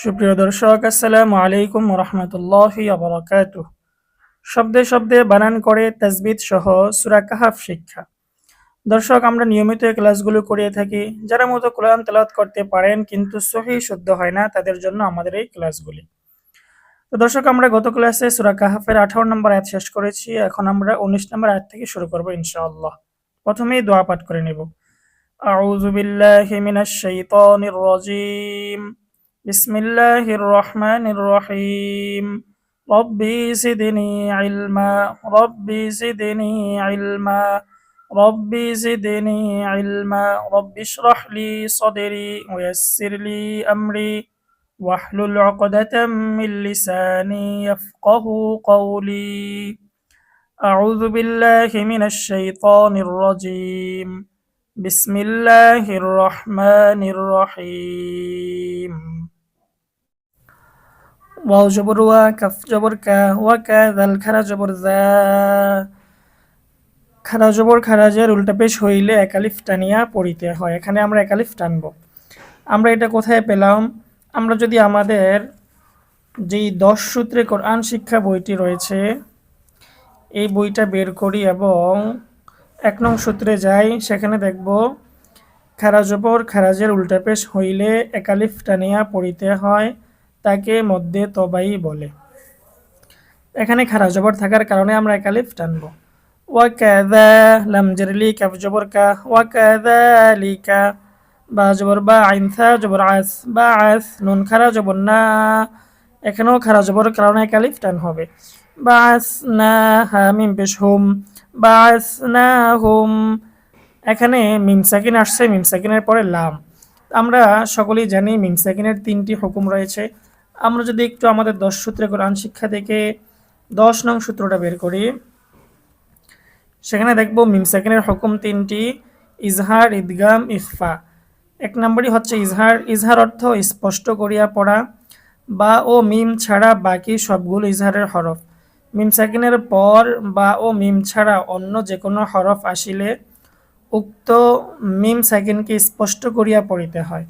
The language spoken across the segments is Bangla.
সুপ্রিয় দর্শক, আসসালামু আলাইকুম রহমতুল্লাহি বারাকাতুহ। শব্দে শব্দে বানান করে তাজবিদ সহ সূরা কাহাফ শিক্ষা। দর্শক, আমরা নিয়মিত এই ক্লাসগুলো করিয়ে থাকি। যারা মতো কোরআন তেলাওয়াত করতে পারেন কিন্তু সহিহ শুদ্ধ হয় না, তাদের জন্য আমাদের এই ক্লাসগুলি। তো দর্শক, আমরা গত ক্লাসে সূরা কাহাফের 18 নম্বর আয়াত শেষ করেছি। এখন আমরা 19 নম্বর আয়াত থেকে শুরু করব ইনশাআল্লাহ। প্রথমেই দোয়া পাঠ করে নেব। আউযু বিল্লাহি মিনাশ শাইতানির রাজীম। বিসমিল্লাহির রহমানির রহিম। রব্বি জিদনি ইলমা। রব্বি জিদনি ইলমা। রব্বি জিদনি ইলমা। রব্বি ইশরাহ লি সাদরি ওয়া ইয়াসসির লি আমরি ওয়াহলুল উকদাতাম মিন লিসানি ইয়াফকাহু কওলি। আউযু বিল্লাহি মিনাশ শাইতানির রাজীম। বিসমিল্লাহির রহমানির রহিম। ওয়াও জবর ওয়া, কাফ জবর কা, ওয়া কা, দাল খারা জবর যা। খারা জবর খারাজের উল্টা পেশ হইলে একালিফ টানিয়া পড়িতে হয়। এখানে আমরা একালিফ টানব। আমরা এটা কোথায় পেলাম? আমরা যদি আমাদের যেই 10 সূত্রে কোরআন শিক্ষা বইটি রয়েছে, এই বইটা বের করি এবং 1 নং সূত্রে যাই, সেখানে দেখব খারা জবর খারাজের উল্টা পেশ হইলে একালিফ টানিয়া পড়িতে হয়, তাকে মধ্যে তবাই বলে। এখানে খারা জবর থাকার কারণে আমরা একালিফ টানব। ওয়াকাযা, লাম জেরলি কাফ জবর কা, ওয়াকাযালিকা। বা জবর বা, আইন থা জবর আস, বা আস, নুন খারা জবর না। এখানেও খারা জবর কারণে একালিফ টান হবে। বাস না হা মিম পেশ হুম, বাস না হুম। এখানে মিম সাকিন আসছে, মিম সাকিনের পরে লাম। আমরা সকলেই জানি মিম সাকিনের 3টি হুকুম রয়েছে। আমরা যদি একটু আমাদের 10 সূত্রে কোরআন শিক্ষা থেকে 10 নং সূত্রটা বের করি, সেখানে দেখব মিম সাকিনের হুকুম 3টি: ইজহার, ইদগাম, ইখফা। 1 নম্বরই হচ্ছে ইজহার। ইজহার অর্থ স্পষ্ট করিয়া পড়া। বা ও মিম ছাড়া বাকি সবগুলো ইজহারের হরফ। মিম সাকিনের পর বা ও মিম ছাড়া অন্য যে কোনো হরফ আসিলে উক্ত মিম সাকিনকে স্পষ্ট করিয়া পড়িতে হয়।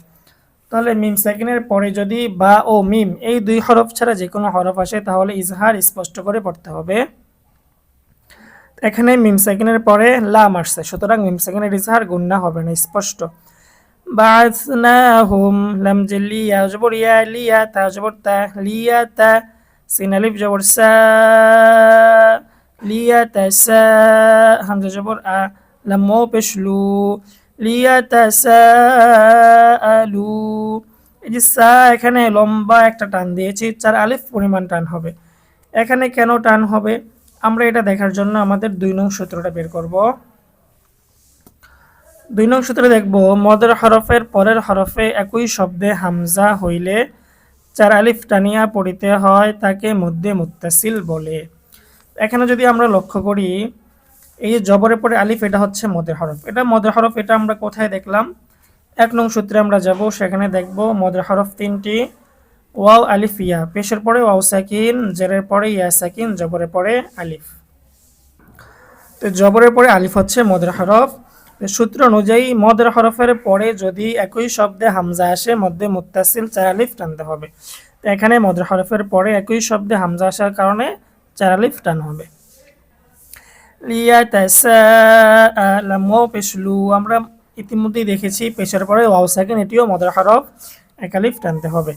তাহলে মিম সাকিনের পরে যদি বা ও মিম এই 2 হরফ ছাড়া যে কোনো হরফ আসে, তাহলে ইজহার স্পষ্ট করে পড়তে হবে। এখানে মিম সাকিনের পরে লাম আসছে, সুতরাং মিম সাকিনের ইজহার গুন্না হবে না, স্পষ্ট। বাসনাহুম, লাম জেলি ইয়া জবর ইয়া, লিয়া তা জবর তা, লিয়া তা, সিন আলিফ জবর সা, লিয়া তা সা, হামজা জবর আ, লাম ও পেশ লু, লিয়া তা সা আলু। এই যে সা, এখানে লম্বা একটা টান দিয়েছি, 4 আলিফ পরিমাণ টান হবে। এখানে কেন টান হবে আমরা এটা দেখার জন্য আমাদের 2 নং সূত্রটা বের করব। 2 নং সূত্রে দেখব মদের হরফের পরের হরফে একই শব্দে হামজা হইলে 4 আলিফ টানিয়া পড়িতে হয়, তাকে মধ্যে মুত্তাসিল বলে। এখানে যদি আমরা লক্ষ্য করি, এই যে জবরের পরে আলিফ, এটা হচ্ছে মদের হরফ। এটা মদের হরফ, এটা আমরা কোথায় দেখলাম? 1 নং সূত্রে আমরা যাব, সেখানে দেখব মদের হরফ 3টি: ওয়াও, আলিফ, ইয়া। পেশের পরে ওয়াও সাকিন, জেরের পরে ইয়া সাকিন, জবরের পরে আলিফ। তো জবরের পরে আলিফ হচ্ছে মদের হরফ। সূত্র অনুযায়ী মদের হরফের পরে যদি একই শব্দে হামজা আসে, মধ্যে মুত্তাসিল 4 আলিফ টানতে হবে। তো এখানে মদের হরফের পরে একই শব্দে হামজা আসার কারণে 4 আলিফ টান হবে। লিয়াতাসাআলাম, ওয়াও পেশ লু। আমরা ইতিমধ্যেই দেখেছি পেশের পরে ওয়াও সাকিন, এটিও মদের হরফ, 1 আলিফ টানতে হবে।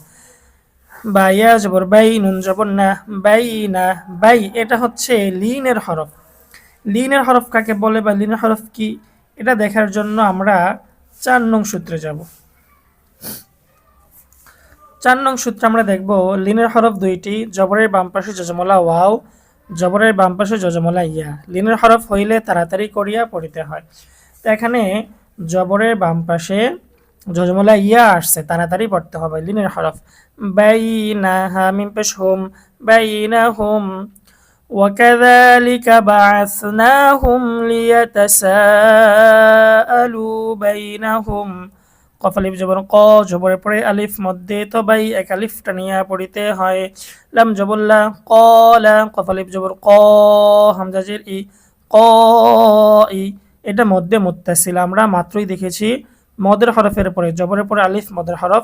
বা ইয়া জবর বাই, নুন জবর না, বাই না, বাই। এটা হচ্ছে লিনের হরফ। লিনের হরফ কাকে বলে বা লিনের হরফ কি, এটা দেখার জন্য আমরা 4 নং সূত্রে যাব। 4 নং সূত্রে আমরা দেখব লিনের হরফ 2টি: জবরের বাম পাশে যজমলা ওয়াও, জবরের বাম পাশে যজমলা ইয়া। লিনের হরফ হইলে তাড়াতাড়ি করিয়া পড়িতে হয়। তো এখানে জবরের বাম পাশে যজমলা ইয়া আসছে, তাড়াতাড়ি পড়তে হবে। লিনের হরফ বাইনা, হা মিম পেশ হুম, বাইনা হুম। وكذلك بعثناهم ليتساءلوا بينهم। কফ আলিফ জবর ক, জবরের পরে আলিফ, মধ্যে তবাই 1 আলিফ টানিয়া পড়িতে হয়। লাম জবল্লা, কলা, কফ আলিফ জবর ক, হামজা জের ই, ক ই। এটা মধ্যে মুত্তাসিল। আমরা মাত্রই দেখেছি মদের হরফের পরে জবরের পরে আলিফ মদের হরফ,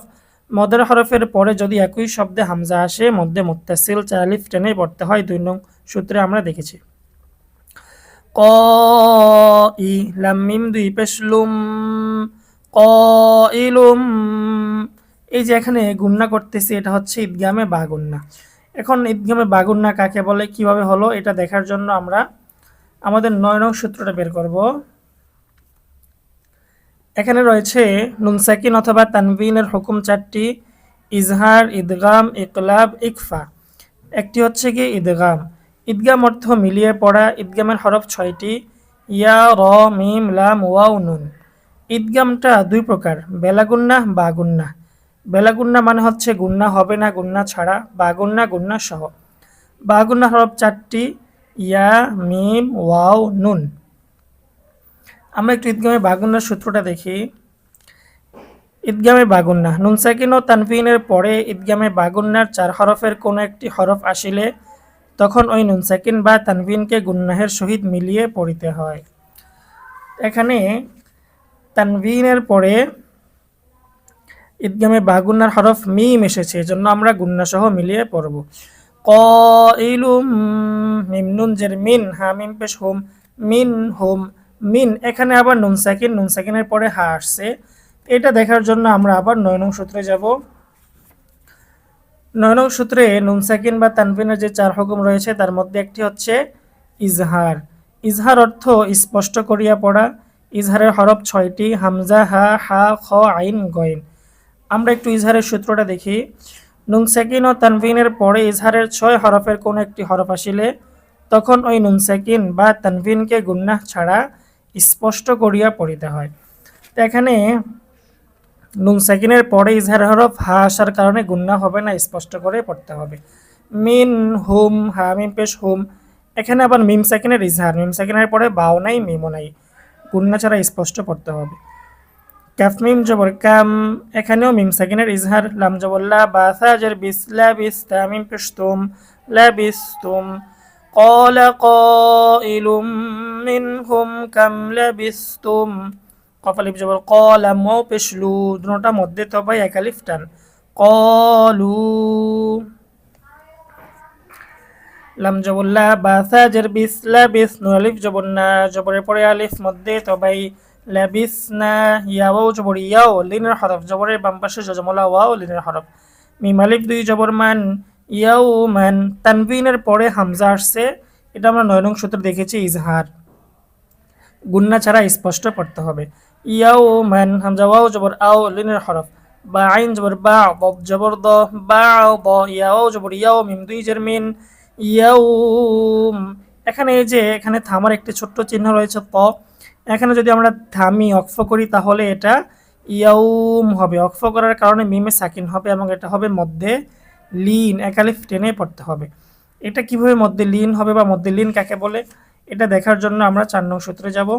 মদের হরফের পরে যদি একই শব্দে হামজা আসে মধ্যে মুত্তাসিল 4 আলিফ টেনে পড়তে হয়। 2 নং সূত্রে আমরা দেখেছি। ক ই লাম মিম 2 পেশ লুম ক ইলুম। এই যে এখানে গুণনা করতেছি এটা হচ্ছে ইদগামে বা গুণনা। এখন ইদগামে বা গুণনা কাকে বলে, কিভাবে হলো এটা দেখার জন্য আমরা আমাদের 9 নং সূত্রটা বের করব। এখানে রয়েছে নুন সাকিন অথবা তানবিনের হুকুম 4টি: ইজহার, ইদগাম, ইকলাব, ইকফা। একটি হচ্ছে কি ইদগাম। ইদগাম অর্থ মিলিয়ে পড়া। ইদগামের হরফ 6টি: ইয়া, র, মিম, লাম, ওয়াও, নুন। ইদগামটা দুই প্রকার, বেলা গুন্না, বা গুন্না। বেলা গুন্না মানে হচ্ছে গুন্না হবে না, গুন্না ছাড়া। বা গুন্না, গুন্না সহ। বা গুন্না হরফ 4টি: ইয়া, মিম, ওয়াও, নুন। আমরা একটু ঈদগামে বাগুন্নার সূত্রটা দেখি। ঈদগামে বাগুন্না নুন সাকিন ও তানভিনের পরে ঈদগামে বাগুন্নার 4 হরফের কোনো একটি হরফ আসিলে তখন ওই নুন সাকিন বা তানভিনকে গুন্নাহের সহিত মিলিয়ে পড়িতে হয়। এখানে তানভিনের পরে ঈদগামে বাগুন্নার হরফ মিম এসেছে, এজন্য আমরা গুন্না সহ মিলিয়ে পড়ব। ক ইলুম মিম নুন জের মিন, হা মিম পেশ হুম, মিন হুম, মিন। এখানে আবার নুন সাকিন, নুন সাকিনের পরে হা আসছে। এটা দেখার জন্য আমরা আবার 9 নং সূত্রে যাব। 9 নং সূত্রে নুন সাকিন বা তানভিনের যে 4 হুকুম রয়েছে তার মধ্যে একটি হচ্ছে ইজহার। ইজহার অর্থ স্পষ্ট করিয়া পড়া। ইজহারের হরফ 6টি: হামজা, হা, হা, খ, আইন, গইন। আমরা একটু ইজহারের সূত্রটা দেখি। নুন সাকিন ও তানভিনের পরে ইজহারের 6 হরফের কোন একটি হরফ আসিলে তখন ওই নুন সাকিন বা তানভিনকে গুন্নাহ ছাড়া স্পষ্ট করিয়া পড়িতে হয়। তো এখানে নুন সাকিনের পরে ইজহার হরফ হা আসার কারণে গুন্নাহ হবে না, স্পষ্ট করে পড়তে হবে। মিন হুম, হা মিম পেশ হুম। এখানে আবার মিম সাকিনের ইজহার, মিম সাকিনের পরে বাও নাই, মিমও নাই, গুন্না ছাড়া স্পষ্ট পড়তে হবে। কাফ মিম জবর কাম, এখানেও মিম সাকিনের ইজহার। লাম জবর লা, বা সা জের বিস, লা বিস, তা মিম পেশ তুম, লা বিস তুম। ক্বালা ক্বাইলুম মিনহুম কাম লাবিসতুম। কফ আলিফ জবর ক, লাম ওয়াও পেশ লু, দুটোটা মধ্যে তবাই এক আলিফ টান। ক্বালু। লাম জবর লা, বা সা জের বিস, লা বিস, নুন আলিফ জবর না, জবরের পরে আলিফ মধ্যে তবাই লাবিস না। ইয়াও জবর ইয়াও, লিনের হরফ, জবরের বাম পাশে জজমলা ওয়াও লিনের হরফ। মিম আলিফ 2 জবর মান, ইয়াও মান। তানভিনের পরে হামজা আসছে, এটা আমরা 9 নং সূত্রে দেখেছি ইজহার, গুন্না ছাড়া স্পষ্ট পড়তে হবে। ইয়াও মান, হামজা ওয়াও জবর আও লিনের হরফ। বা আইন জবর বা, দ জবর দ, বা দ, ইয়াও জবর ইয়াও, মিম 2 জের মিন, ইয়াউম। এখানে এই যে এখানে থামার একটি ছোট্ট চিহ্ন রয়েছে ত, এখানে যদি আমরা থামি অক্ফ করি তাহলে এটা ইয়াউম হবে। অক্ফ করার কারণে মিমে সাকিন হবে এবং এটা হবে মধ্যে লিন, এক আলিফ টেনে পড়তে হবে। এটা কিভাবে মধ্যে লিন হবে বা মধ্যে লিন কাকে বলে এটা দেখার জন্য আমরা 4 নং সূত্রে যাব।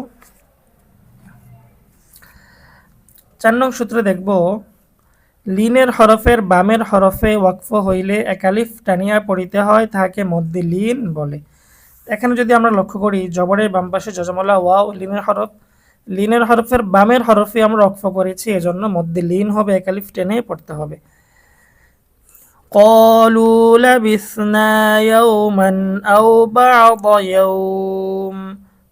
4 নং সূত্রে দেখব লিনের হরফের বামের হরফে ওয়াকফ হইলে এক আলিফ টানিয়া পড়িতে হয়, তাহাকে মধ্যে লিন বলে। এখানে যদি আমরা লক্ষ্য করি জবরের বাম পাশে জজমলা ওয়াও লিনের হরফ, লিনের হরফের বামের হরফে আমরা ওয়াকফ করেছি, এজন্য মধ্যে লিন হবে, এক আলিফ টেনে পড়তে হবে। ক্বালু লাবিসনা ইয়াওমান আও বা'দ ইয়াওম।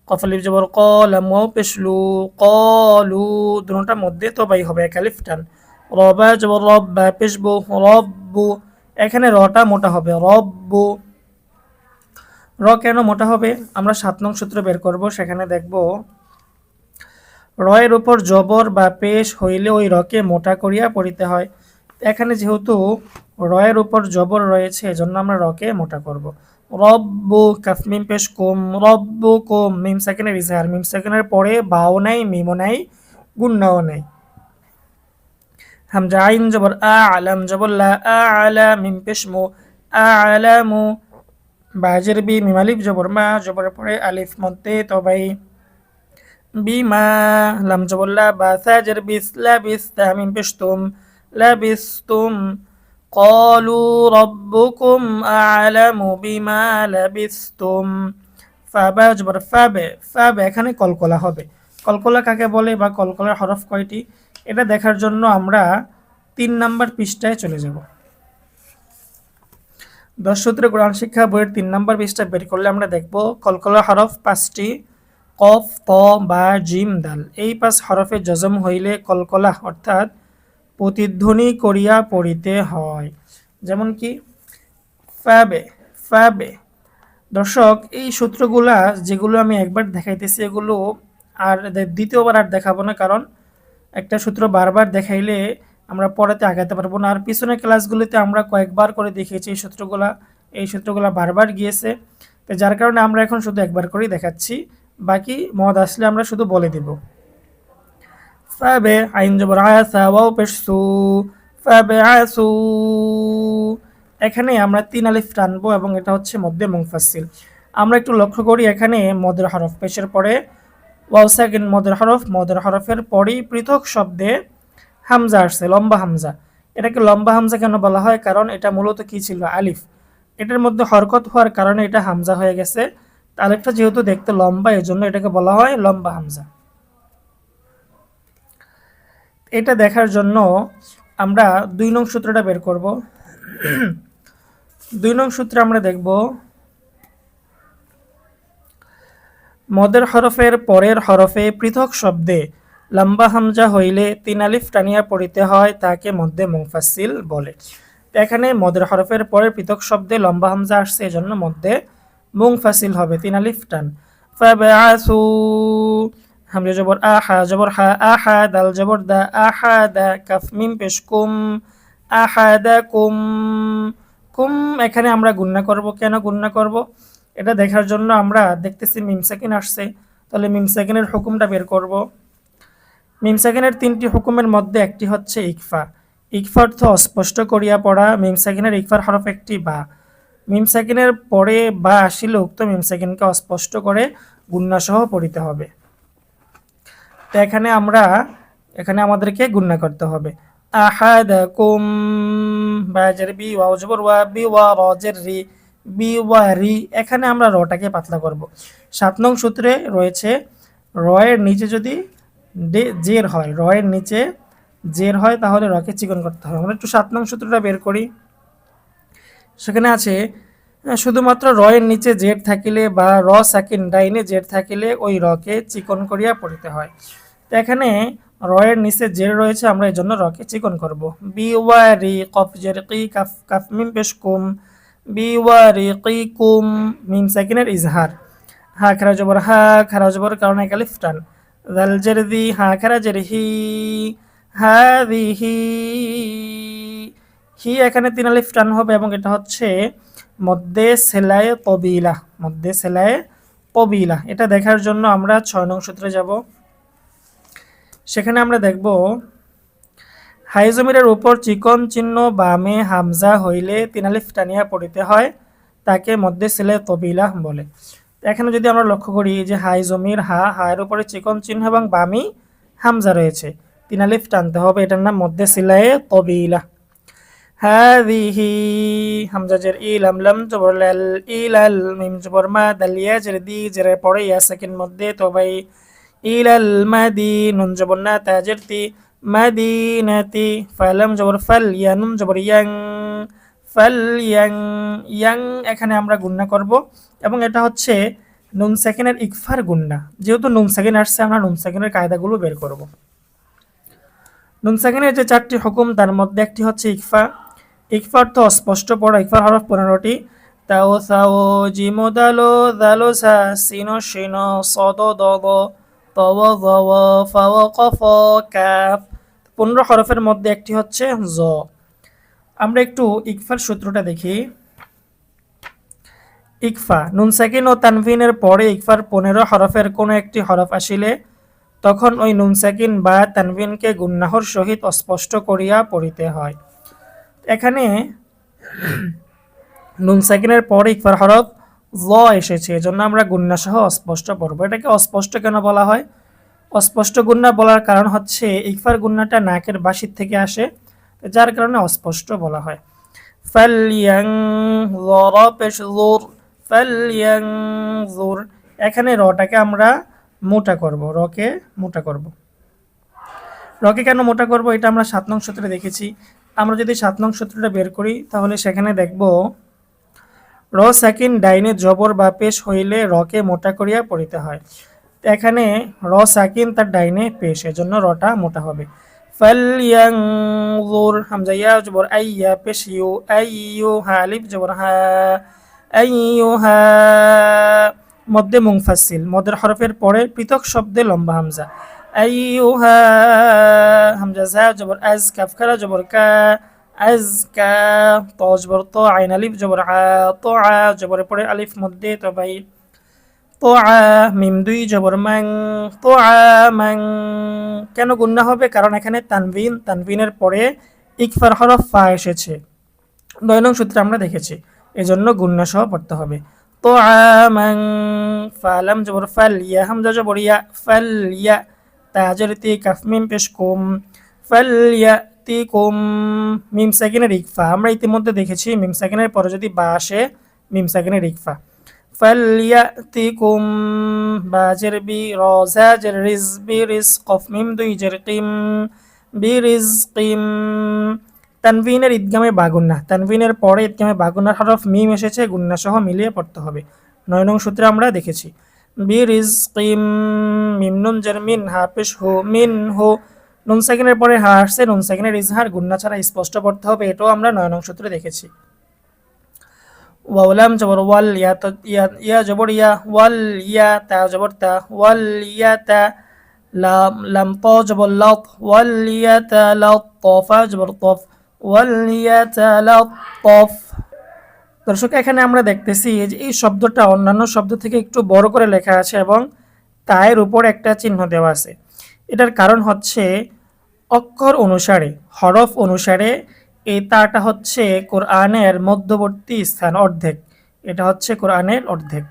কফ আলিফ জবর ক, লাম ওয়াও পেশ লু, ক্বালু, দুটোটা মধ্যে তবাই হবে, এক আলিফ টান। রবা জবর রব, বা পেশ বু, রব্বু। এখানে রটা মোটা হবে, রব্বু। র কেন মোটা হবে আমরা 7 নং সূত্র বের করব, সেখানে দেখব র এর উপর জবর বা পেশ হইলে ওই রকে মোটা করিয়া পড়িতে হয়। এখানে যেহেতু র এর উপর জবর রয়েছে এজন্য আমরা রকে মোটা করব। রব্বু, কাফ মিম পেশ কুম, রব্বুকুম। মিম সাকিনের ইজহার, মিম সাকিনের পরে বাও নাই, মিমও নাই, গুন্নাও নাই। হামজা আইন জবর আ, লাম জবর লা, আলা, মিম পেশ মু, আলামু। বাজের বি, মিম আলিফ জবর মা, জবরের পরে আলিফ মধ্যে তবাই বিমা। লাম জবর লা, বা সাজের বিস, লাবিস, তা মিম পেশ তুম, লাবিসতুম। ক্বালু রাব্বুকুম আ'লামু বিমা লাবিসতুম। ফাবা জবর ফাবে, ফাবে এখানে কলকলা হবে। কলকলা কাকে বলে বা কলকলার হরফ কয়টি এটা দেখার জন্য আমরা 3 নাম্বার পৃষ্ঠায় চলে যাব। 10 সূত্রে কোরআন শিক্ষা বইয়ের 3 নাম্বার পৃষ্ঠা বের করলে আমরা দেখব কলকলা হরফ 5টি, কফ, ত, বা, জিম, দাল। এই 5 হরফে জজম হইলে কলকলা অর্থাৎ প্রতিধ্বনি করিয়া পড়িতে হয়। যেমন কি ফাবে, ফাবে। দর্শক এই সূত্রগুলা যেগুলো আমি একবার দেখাইতেছি এগুলো আর দ্বিতীয়বার আর দেখাবো না, কারণ একটা সূত্র বারবার দেখাইলে আমরা পড়াতে আগাতে পারবো না। আর পিছনের ক্লাসগুলিতে আমরা কয়েকবার করে দেখিয়েছি এই সূত্রগুলা বারবার গিয়েছে, তো যার কারণে আমরা এখন শুধু একবার করেই দেখাচ্ছি, বাকি মদ আসলে আমরা শুধু বলে দিব। ফাবে আইন জবর আসা ওয়াও পেশ সু, ফাবে আসু। এখানে আমরা 3 আলিফ টানবো এবং এটা হচ্ছে মধ্যে মুনফাসিল। আমরা একটু লক্ষ্য করি এখানে মদের হরফ পেশের পরে ওয়াও সাকিন মদের হরফের পরেই পৃথক শব্দে হামজা আসছে, লম্বা হামজা। এটাকে লম্বা হামজা কেন বলা হয়? কারণ এটা মূলত কি ছিল? আলিফ। এটার মধ্যে হরকত হওয়ার কারণে এটা হামজা হয়ে গেছে। আলিফটা যেহেতু দেখতে লম্বা, এজন্য এটাকে বলা হয় লম্বা হামজা। এটা দেখার জন্য আমরা 2 নং সূত্রটা বের করব। 2 নং সূত্রে আমরা দেখব মদের হরফের পরের হরফে পৃথক শব্দে লম্বা হামজা হইলে 3 আলিফ টানিয়া পড়িতে হয়, তাকে মধ্যে মুনফাসিল বলে। এখানে মদের হরফের পরে পৃথক শব্দে লম্বা হামজা আসছে, এজন্য মধ্যে মুনফাসিল হবে 3 আলিফ টান। ফাবাসু হামজা জবর আহা জবর হা আহা দাল জবর দা আহাদা কাফ মিম পেশ কুম আহাদাকুম। কুম এখানে আমরা গুণনা করব। কেন গুণনা করব? এটা দেখার জন্য আমরা দেখতেছি মিম সাকিন আসছে, তাহলে মিম সাকিনের হুকুমটা বের করব। মিম সাকিনের 3টি হুকুমের মধ্যে একটি হচ্ছে ইকফা। ইকফা অর্থ অস্পষ্ট করিয়া পড়া। মিম সাকিনের ইকফার হরফ একটি বা। মিম সাকিনের পরে বা আসিলে উক্ত মিম সাকিনকে অস্পষ্ট করে গুণনা সহ পড়িতে হবে। তো এখানে আমাদেরকে গুণনা করতে হবে। আহাদাকুম বাজের বি ওয়াও জবর ওয়া বি ওয়া রাজের রি বি ওয়া রি। এখানে আমরা রটাকে পাতলা করব। 7 নং সূত্রে রয়েছে রয়ের নিচে যদি জের হয়, রয়ের নিচে জের হয় তাহলে রকে চিকন করতে হবে। আমরা একটু 7 নং সূত্রটা বের করি। সেখানে আছে শুধুমাত্র রয়ের নিচে জের থাকিলে বা র সাকিন ডাইনে জের থাকিলে ওই রকে চিকন করিয়া পড়িতে হয়। তো এখানে রয়ের নিচে জের রয়েছে, আমরা এই জন্য রকে চিকন করব। বি ওয়ারি কফ জের কি কাফ কাফ মিম পেশ কুম বি ওয়ারি কি কুম মিম সাকিনের ইজহার। হা খারা জবর হা খারা জবর কারণে এক আলিফ টান। দাল জের দি হা খারা জের হি হাদিহি। হি এখানে 3 আলিফ টান হবে এবং এটা হচ্ছে মধ্যে সেলায়ে তবিলা, মধ্যে সেলায়ে তবিলা। এটা দেখার জন্য আমরা 6 নং সূত্রে যাব। সেখানে আমরা দেখব হাই জমিরের উপর চিকন চিহ্ন বামে হামজা হইলে 3 আলিফ টানিয়া পড়িতে হয়, তাকে মধ্যে সেলায়ে তবিলা বলে। এখানে যদি আমরা লক্ষ্য করি যে হাই জমির হায়ের উপরে চিকন চিহ্ন এবং বামি হামজা রয়েছে, 3 আলিফ টানতে হবে, এটার নাম মধ্যে সেলায়ে তবিলা। হাদিহি হামজা জের ইলাম লাম জবর লাল ইলাল মিম জবর মা দাল ইয়া জের দি জের পরে ইয়া সাকিন মধ্যে তবাই ইলাল মাদি নুন জবর না তা জের তি মাদিনাতি ফালাম জবর ফাল ইয়া নুন জবর ইয়াং ফাল ইয়াং ইয়াং। এখানে আমরা গুণনা করব এবং এটা হচ্ছে নুন সাকিনের ইকফার গুণনা। যেহেতু নুন সাকিন আসছে, আমরা নুন সাকিনের কায়দাগুলো বের করব। নুন সাকিনের যে 4টি হুকুম তার মধ্যে একটি হচ্ছে ইকফা। ইকফা অর্থ অস্পষ্ট পড়া। ইকফার হরফ 15টি। তাও সাও জিমো দালো দালো সা সিনো শিনো সদ দদ তব দব ফাও কফ কাফ। 15 হরফের মধ্যে একটি হচ্ছে জ। আমরা একটু ইকফার সূত্রটা দেখি। ইকফা নুন সাকিন ও তানভিনের পরে ইকফার 15 হরফের কোনো একটি হরফ আসিলে তখন ওই নুন সাকিন বা তানভিনকে গুন্নাহর সহিত অস্পষ্ট করিয়া পড়িতে হয়। এখানে নুন সাকিনের পরে ইকফার হরফ জ এসেছে, এজন্য আমরা গুন্না সহ অস্পষ্ট পড়ব। এটাকে অস্পষ্ট কেন বলা হয়? অস্পষ্ট গুন্না বলার কারণ হচ্ছে ইকফার গুন্নাটা নাকের বাসির থেকে আসে, যার কারণে অস্পষ্ট বলা হয়। এখানে রটাকে আমরা মোটা করব, রকে মোটা করব। রকে কেন মোটা করব এটা আমরা ৭ নং সূত্রে দেখেছি। আমরা যদি ৭ নং সূত্রটা বের করি তাহলে সেখানে দেখব র সাকিন ডাইনে জবর বা পেশ হইলে রকে মোটা করিয়া পড়িতে হয়। এখানে র সাকিন তার ডাইনে পেশ, এজন্য রটা মোটা হবে। ফালইয়ানজুর হামজা ইয়া জবর আইয়া পেশ ইউ আইয়ুহা আলিফ জবর হা আইয়ুহা মধ্যে মুনফাসিল মদের হরফের পরে পৃথক শব্দে লম্বা হামজা আইয়ুহা হামজা জা জবর আজ কাফ খারা জবর কা আজকা ত জবর ত আইন আলিফ জবর আ ত আ জবরের পরে আলিফ মধ্যে তবাই তো আ মিম দুই জবর মাং তো আ মাং। কেন গুন্না হবে? কারণ এখানে তানভিনের পরে ইকফার হরফ ফা এসেছে, ৯ নং সূত্রে আমরা দেখেছি, এজন্য গুন্না সহ পড়তে হবে। তো আ মাং ফালাম জবর ফাল ইয়া হামজা জবর ইয়া ফাল ইয়া তাজের তি কাফ মিম পেশ কুম ফাল ইয়া তি কুম মিম সাকিনের ইকফা আমরা ইতিমধ্যে দেখেছি, মিম সাকিনের পরে যদি বা আসে মিম সাকিনের ইকফা। ফালইয়াতিকুম বাজের বি রজাজের রিজ বি রিজ কফ মিম দুই জের কিম বি রিজ কিম। তানভিনের ঈদগামে বাগুন্না, তানভিনের পরে ঈদগামে বাগুন্নার হরফ মিম এসেছে, গুন্না সহ মিলিয়ে পড়তে হবে। ৯ নং সূত্রে আমরা দেখেছি। বি রিজ কিম মিম নুন জের মিন হা পেশ হু মিন হু নুন সেকেন্ডের পরে হা আসছে, নুন সেকেন্ডের ইজহার গুন্না ছাড়া স্পষ্ট পড়তে হবে, এটাও আমরা ৯ নং সূত্রে দেখেছি। ওয়ালাম জবর ওয়াল ইয়া ইয়া জবর ইয়া ওয়াল ইয়া তা জবর তা ওয়াল ইয়া তা লাম লাম ত জবর লাত ওয়াল ইয়া তা লাত তফা জবর তফ ওয়াল ইয়া তা লাত তফ। দর্শক এখানে আমরা দেখতেছি যে এই শব্দটা অন্যান্য শব্দ থেকে একটু বড় করে লেখা আছে এবং তায়ের উপর একটা চিহ্ন দেওয়া আছে। এটার কারণ হচ্ছে অক্ষর অনুসারে, হরফ অনুসারে এই তাটা হচ্ছে কোরআনের মধ্যবর্তী স্থান অর্ধেক, এটা হচ্ছে কোরআনের অর্ধেক,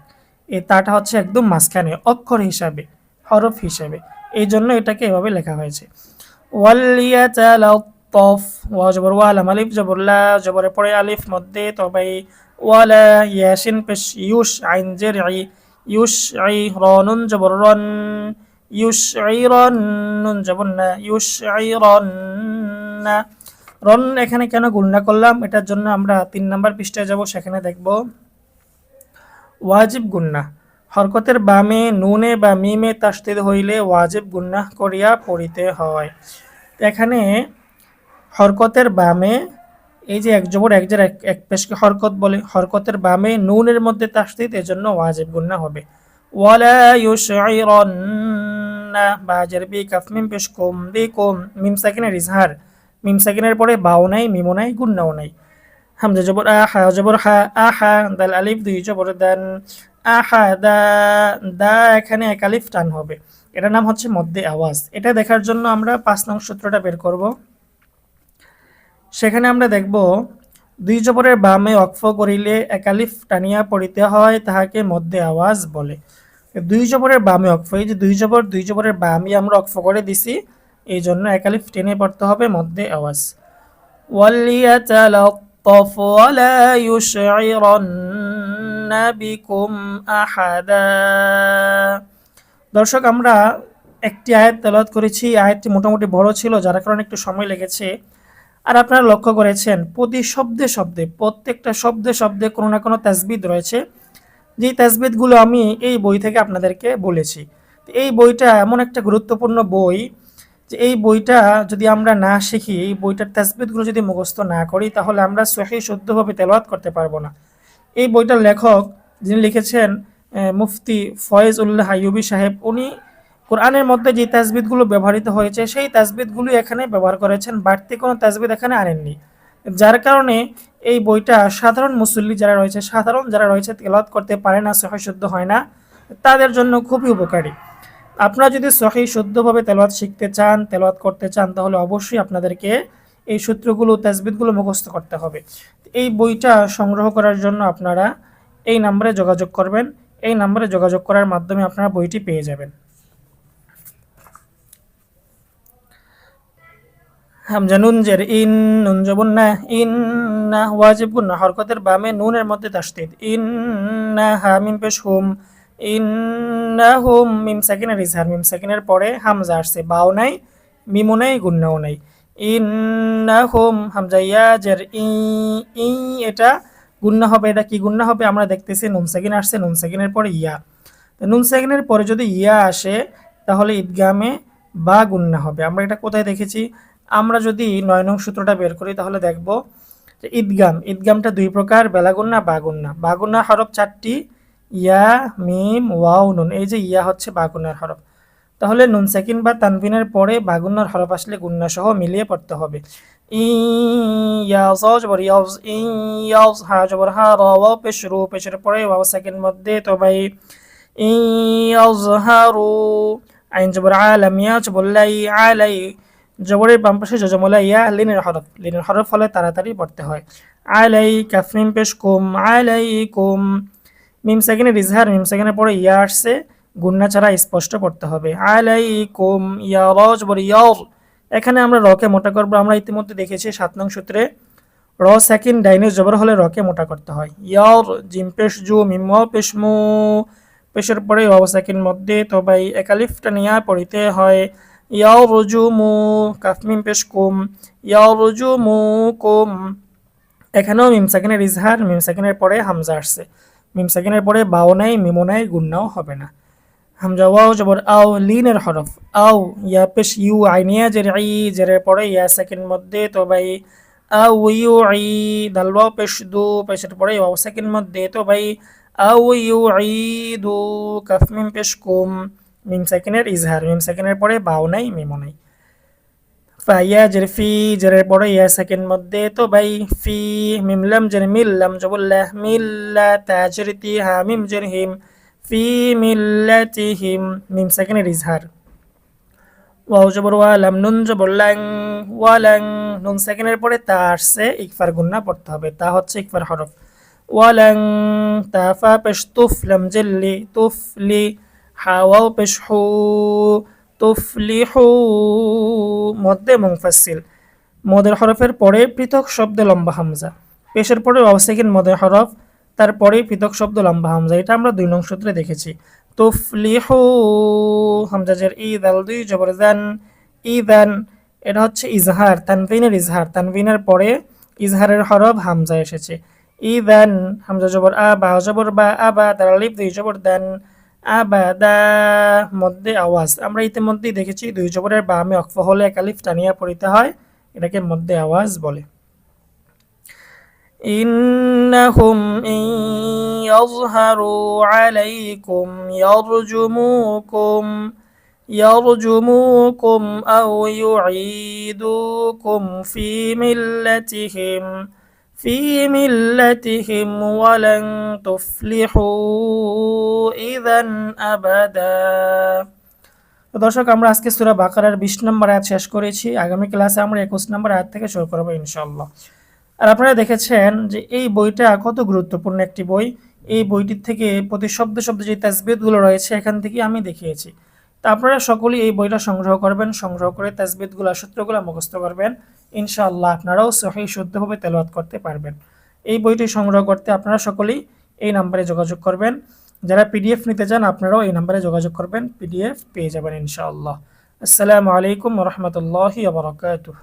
এই তাটা হচ্ছে একদম মাঝখানে অক্ষর হিসাবে, হরফ হিসাবে, এই জন্য এটাকে এভাবে লেখা হয়েছে। ওয়ালিয়াতালাত্তফ ওয়া জবর ওয়া লাম আলিফ জবর লা জবরের পরে আলিফ মধ্যে তবাই ওয়ালা ইয়াসিন পেশ ইউশ আইন জের ই ইউশ আই রনুন জবর রন ইউশ আই রন নুন জবর না ইউশ আই রন না। রন এখানে কেন গুণনা করলাম এটার জন্য আমরা ৩ নাম্বার পৃষ্ঠায় যাব, সেখানে দেখব ওয়াজিব গুন্না হরকতের বামে নুনে বা মিমে তাসদীদ হইলে ওয়াজিব গুন্না করিয়া পড়িতে হয়। এখানে হরকতের বামে এই যে এক জবর এক জের এক পেশকে হরকত বলে, হরকতের বামে নুনের মধ্যে তাসদীদ, এজন্য ওয়াজিব গুন্না হবে। ওয়ালা ইউশঈরান্না বাজের বি কাফ মিম পেশ কুম বিকুম মিম সাকিনের ইজহার, মিম সাকিনের পরে বাও নাই মিমও নাই গুন্নাও নাই। হামজা জবর আহা জবর হা আহা দাল আলিফ দুই জবর দান আহা দা দা এখানে এক আলিফ টান হবে, এটার নাম হচ্ছে মধ্যে আওয়াজ। এটা দেখার জন্য আমরা ৫ নং সূত্রটা বের করব। সেখানে আমরা দেখব দুই জবরের বামে অক্ফ করিলে এক আলিফ টানিয়া পড়িতে হয়, তাহাকে মধ্যে আওয়াজ বলে। দুই জবরের বামে অক্ফ, এই যে দুই জবরের বামে আমরা অক্ফ করে দিছি, এই জন্য এক আলিফ টেনে পড়তে হবে মধ্যে আওয়াজ। ওয়ালিয়াতালাত্তাফ ওয়ালা ইউশঈরান্না বিকুম আহাদা। দর্শক আমরা একটি আয়াত তেলাওয়াত করেছি, আয়াতটি মোটামুটি বড় ছিল যার কারণে একটু সময় লেগেছে। আর আপনারা লক্ষ্য করেছেন প্রতি শব্দে শব্দে, প্রত্যেকটা শব্দে শব্দে কোনো না কোনো তাসবিদ রয়েছে, যেই তাসবিদগুলো আমি এই বই থেকে আপনাদেরকে বলেছি। এই বইটা এমন একটা গুরুত্বপূর্ণ বই যে এই বইটা যদি আমরা না শিখি, এই বইটার তাসবিদগুলো যদি মুখস্থ না করি, তাহলে আমরা সহিহ শুদ্ধভাবে তেলাওয়াত করতে পারবো না। এই বইটার লেখক যিনি লিখেছেন মুফতি ফয়েজ উল্লাহ আইয়ুবী সাহেব, উনি কোরআনের মধ্যে যে তাসবিদগুলো ব্যবহৃত হয়েছে সেই তাসবিদগুলো এখানে ব্যবহার করেছেন, বাড়তি কোনো তাসবিদ এখানে আনেননি। যার কারণে এই বইটা সাধারণ মুসল্লি যারা রয়েছে তেলাওয়াত করতে পারে না, সহিহ শুদ্ধ হয় না, তাদের জন্য খুবই উপকারী। আপনারা যদি সহিহ শুদ্ধভাবে তেলাওয়াত শিখতে চান, তেলাওয়াত করতে চান, তাহলে অবশ্যই আপনাদেরকে এই সূত্রগুলো তাসবিদগুলো মুখস্থ করতে হবে। এই বইটা সংগ্রহ করার জন্য আপনারা এই নম্বরে যোগাযোগ করবেন, এই নম্বরে যোগাযোগ করার মাধ্যমে আপনারা বইটি পেয়ে যাবেন। হামজা নুন জের ইন নুন জবর না ইন্না ওয়াজিব গুন্না হরকতের বামে নুনের মধ্যে তাসদীদ ইন্না হা মিম পেশ হুম ইন্নাহুম মিম সাকিনের ইজহার, মিম সাকিনের পরে হামজা আসছে, বাও নাই মিমও নাই গুন্নাও নাই। ইন্নাহুম হামজা ইয়া জের ই এটা গুন্না হবে। এটা কি গুন্না হবে আমরা দেখতেছি, নুন সাকিন আসছে, নুন সাকিনের পরে ইয়া। তো নুন সাকিনের পরে যদি ইয়া আসে তাহলে ঈদগামে বা গুন্না হবে। আমরা এটা কোথায় দেখেছি? আমরা যদি ৯ নং সূত্রটা বের করি তাহলে দেখব যে ঈদগামটা দুই প্রকার, বেলা গুন্না বা গুন্না। বা গুন্না হরফ ৪টি, ইয়া, মিম, ওয়াও, নুন। এই যে ইয়া হচ্ছে বা গুন্নার হরফ। তাহলে নুন সাকিন বা তানবিনের পরে বা গুন্নার হরফ আসলে গুন্না সহ মিলিয়ে পড়তে হবে। ইয়া জবর ইয়াজ, ইয়াজ, হা জবর হা, র ওয়াও পেশ রু, পেশের পরে ওয়াও সাকিন মধ্যে তবাই। ইয়াজহারু, আইন জবর আলাম, ইয়া জবর লাই, আলাই, জবরের বাম পাশে জজমলা ইয়া, লিনের হরফ হলে তাড়াতাড়ি পড়তে হয়। আলাই, কাফ মিম পেশ কুম, আলাইকুম। মিম সেকেন্ডের ইজহার, মিম সেকেন্ডের পরে ইয়া আসছে, গুন্না ছাড়া স্পষ্ট পড়তে হবে। আলাইকুম, ইয়া র জবর ইয়ার। এখানে আমরা রকে মোটা করবো। আমরা ইতিমধ্যে দেখেছি ৭ নং সূত্রে র সেকেন্ড ডাইনে জবর হলে রকে মোটা করতে হয়। ইয়ার, জিম পেশ জু, মিম ওয়াও পেশ মু, পেশের পরে ওয়াও সেকেন্ড মধ্যে তবাই একালিফটা নিয়া পড়িতে হয়। ইয়াও রুজু মু, কাফ মিম পেশ কুম, ইয়াও রুজু মু কুম। এখানেও মিম সেকেন্ডের ইজহার, মিম সেকেন্ডের পরে হামজা আসছে। মিম সেকেন্ডের পরে বাও নাই, মিমো নাই, গুন্নাও হবে না। হামজা ওয়াও জবর আও, লিনের হরফ। আও, ইয়া পেশ ইউ, আইনিয়া জের ই, জেরের পরে ইয়া সেকেন্ড মধ্যে তবাই আও ইউ ই, দাল ওয়াও পেশ দু, পেশের পরে ওয়াও সেকেন্ড মধ্যে তবাই আও ইউ ই দু, কাফ মিম পেশ কুম। মিম সেকেন্ডের ইজহার, মিম সেকেন্ডের পরে বাও নাই, মিমো নাই। ফাইয়া জের ফি, জেরের পরে ইয়া সেকেন্ড মধ্যে তবাই ফি, মিমলাম জের মিল্লাম জবুল্লাহ, মিল্লা, তাজরিতি, হা মিম জের হিম, ফি মিল্লাতিহিম। মিম সেকেন্ডের ইজহার। ওয়াও জবর ওয়ালাম, নুন জবর লাং, ওয়ালাং। নুন সেকেন্ডের পরে তা আসছে, ইকফার গুন্না পড়তে হবে। তা হচ্ছে ইকফার হরফ। ওয়ালাং, তা ফা পেশ তুফ, লাম জিল্লি, তুফলি, হা ওয়াও পেশ হু, তুফলিহু। মধ্যে মুনফাসিল, মদের হরফের পরে পৃথক শব্দ লম্বা হামজা। পেশের পরে ওয়াও সেকেন্ড মদের হরফ, তারপরে পৃথক শব্দ লম্বা হামজা। এটা আমরা ২ নং সূত্রে দেখেছি। তুফলিহু, হামজা জের ই, দাল দুই জবর জান, ইদান। এটা হচ্ছে ইজহার, তানভিনের ইজহার। তানভিনের পরে ইজহারের হরফ হামজা এসেছে। ইদান, হামজা জবর আ, বা জবর বা, আবা, দাল আলিফ দুই জবর দান, আবাদা। মধ্যে আওয়াজ আমরা ইতিমধ্যেই দেখেছি, দুই জবরের বামে অক্ফ হলে এক আলিফ টানিয়া পড়িতে হয়, এটাকে মধ্যে আওয়াজ বলে। ইন্নাহুম ইন ইয়াযহারু আলাইকুম ইয়ারজুমুকুম, ইয়ারজুমুকুম আও ইউঈদুকুম ফি মিল্লাতিহিম, ফি মিল্লাতিহিম ওয়ালান তুফলিহু ইযান আবাদা। তো দর্শক, আমরা আজকে সূরা বাকারার ২০ নম্বর আয়াত শেষ করেছি। আগামী ক্লাসে আমরা ২১ নম্বর আয়াত থেকে শুরু করব ইনশাআল্লাহ। আর আপনারা দেখেছেন যে এই বইটা কত গুরুত্বপূর্ণ একটি বই। এই বইটির থেকে প্রতি শব্দে শব্দে যে তাসবিহগুলো রয়েছে এখান থেকে আমি দেখিয়েছি। তা আপনারা সকলেই এই বইটা সংগ্রহ করবেন, সংগ্রহ করে তাসবিহগুলো, সূত্রগুলো মুখস্থ করবেন। ইনশাআল্লাহ আপনারাও সহিহ শুদ্ধভাবে তেলাওয়াত করতে পারবেন। এই বইটি সংগ্রহ করতে আপনারা সকলেই এই নাম্বারে যোগাযোগ করবেন। যারা পিডিএফ নিতে চান আপনারাও এই নাম্বারে যোগাযোগ করবেন, পিডিএফ পেয়ে যাবেন ইনশাআল্লাহ। আসসালামু আলাইকুম ওয়া রাহমাতুল্লাহি ওয়া বারাকাতুহু।